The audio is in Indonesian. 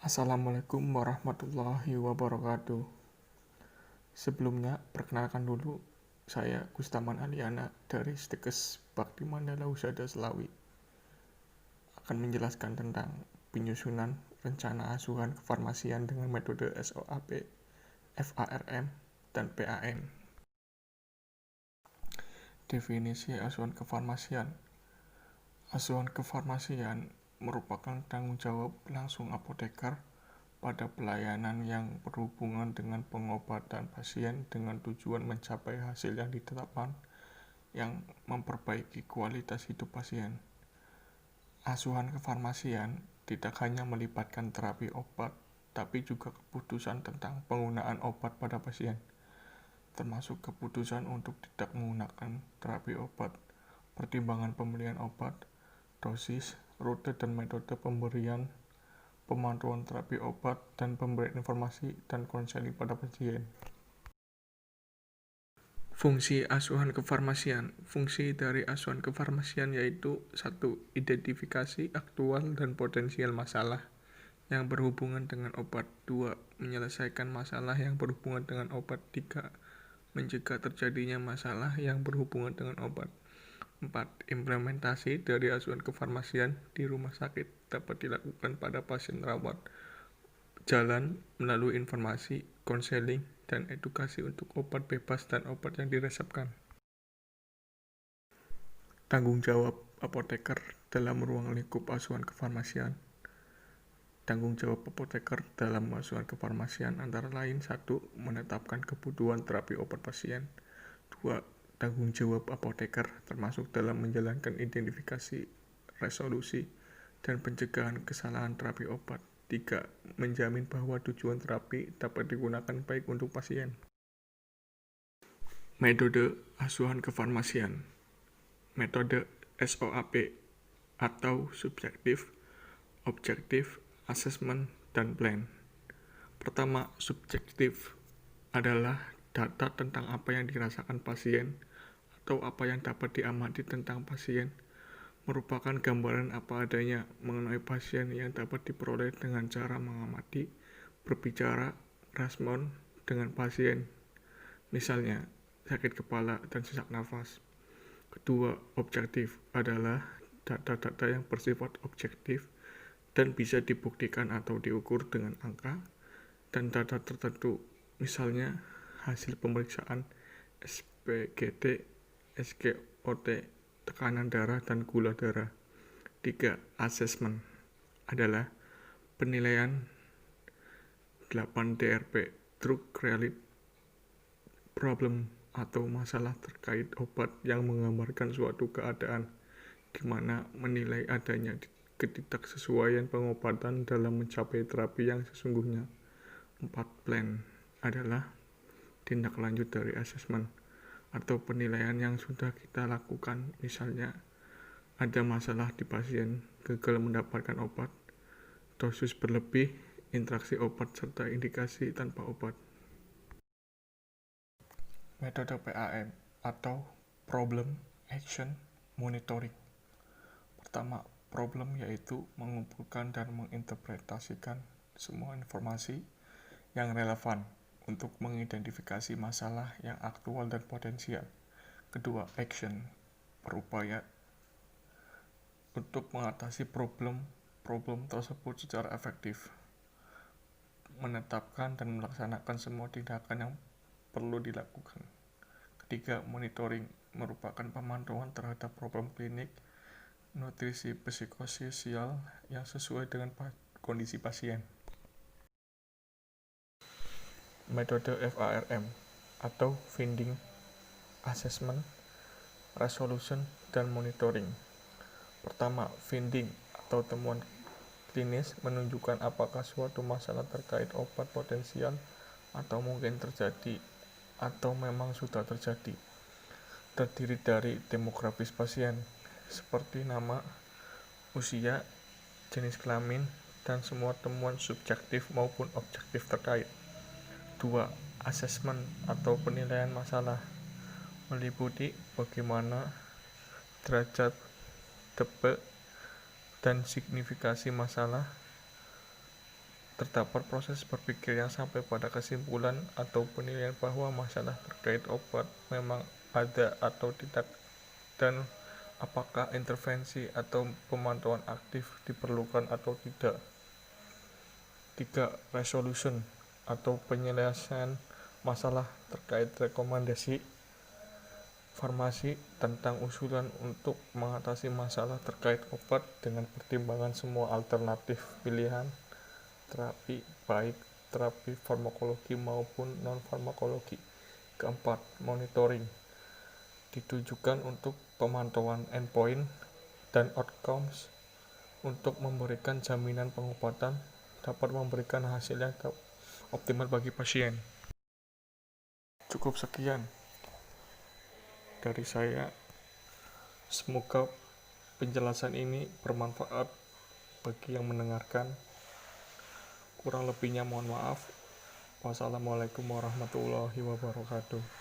Assalamualaikum warahmatullahi wabarakatuh. Sebelumnya, perkenalkan dulu, saya Gustaman Aliana dari Stekes Bakti Mandala Husada Selawi akan menjelaskan tentang penyusunan rencana asuhan kefarmasian dengan metode SOAP, FARM, dan PAM. Definisi asuhan kefarmasian. Asuhan kefarmasian merupakan tanggung jawab langsung apoteker pada pelayanan yang berhubungan dengan pengobatan pasien dengan tujuan mencapai hasil yang ditetapkan yang memperbaiki kualitas hidup pasien. Asuhan kefarmasian tidak hanya melibatkan terapi obat, tapi juga keputusan tentang penggunaan obat pada pasien, termasuk keputusan untuk tidak menggunakan terapi obat, pertimbangan pemilihan obat, dosis, rute dan metode pemberian, pemantauan terapi obat, dan pemberian informasi dan konseling pada pasien. Fungsi asuhan kefarmasian. Fungsi dari asuhan kefarmasian yaitu 1. Identifikasi aktual dan potensial masalah yang berhubungan dengan obat. 2. Menyelesaikan masalah yang berhubungan dengan obat. 3. Mencegah terjadinya masalah yang berhubungan dengan obat. 4. Implementasi dari asuhan kefarmasian di rumah sakit dapat dilakukan pada pasien rawat jalan melalui informasi, konseling, dan edukasi untuk obat bebas dan obat yang diresepkan. Tanggung jawab apoteker dalam ruang lingkup asuhan kefarmasian. Tanggung jawab apoteker dalam asuhan kefarmasian antara lain 1. Menetapkan kebutuhan terapi obat pasien. 2. Tanggung jawab apoteker termasuk dalam menjalankan identifikasi, resolusi, dan pencegahan kesalahan terapi obat. 3. Menjamin bahwa tujuan terapi dapat digunakan baik untuk pasien. Metode asuhan kefarmasian. Metode SOAP atau Subjektif, Objektif, Assessment, dan Plan. Pertama, subjektif adalah data tentang apa yang dirasakan pasien atau apa yang dapat diamati tentang pasien, merupakan gambaran apa adanya mengenai pasien yang dapat diperoleh dengan cara mengamati, berbicara, respon dengan pasien, misalnya sakit kepala dan sesak nafas. Kedua, objektif adalah data-data yang bersifat objektif dan bisa dibuktikan atau diukur dengan angka dan data tertentu, misalnya hasil pemeriksaan SpGT, SGOT, tekanan darah, dan gula darah. 3. Assessment adalah penilaian 8 DRP, Drug Related Problem, atau masalah terkait obat yang menggambarkan suatu keadaan, di mana menilai adanya ketidaksesuaian pengobatan dalam mencapai terapi yang sesungguhnya. 4. Plan adalah tindak lanjut dari assessment atau penilaian yang sudah kita lakukan, misalnya ada masalah di pasien, gagal mendapatkan obat, dosis berlebih, interaksi obat, serta indikasi tanpa obat. Metode PAM atau Problem, Action, Monitoring. Pertama, problem yaitu mengumpulkan dan menginterpretasikan semua informasi yang relevan untuk mengidentifikasi masalah yang aktual dan potensial. Kedua, action, berupaya untuk mengatasi problem tersebut secara efektif, menetapkan dan melaksanakan semua tindakan yang perlu dilakukan. Ketiga, monitoring, merupakan pemantauan terhadap problem klinik, nutrisi psikososial yang sesuai dengan kondisi pasien. Metode FARM atau Finding, Assessment, Resolution, dan Monitoring. Pertama, finding atau temuan klinis menunjukkan apakah suatu masalah terkait obat potensial atau mungkin terjadi atau memang sudah terjadi. Terdiri dari demografis pasien seperti nama, usia, jenis kelamin, dan semua temuan subjektif maupun objektif terkait. 2. Assessment atau penilaian masalah meliputi bagaimana derajat, tebal, dan signifikasi masalah, terdapat proses berpikir yang sampai pada kesimpulan atau penilaian bahwa masalah terkait obat memang ada atau tidak, dan apakah intervensi atau pemantauan aktif diperlukan atau tidak. 3. Resolution atau penyelesaian masalah terkait rekomendasi farmasi tentang usulan untuk mengatasi masalah terkait obat dengan pertimbangan semua alternatif pilihan terapi, baik terapi farmakologi maupun non-farmakologi. 4. Monitoring ditujukan untuk pemantauan endpoint dan outcomes untuk memberikan jaminan pengobatan dapat memberikan hasil yang optimal bagi pasien. Cukup sekian dari saya. Semoga penjelasan ini bermanfaat bagi yang mendengarkan. Kurang lebihnya mohon maaf. Wassalamualaikum warahmatullahi wabarakatuh.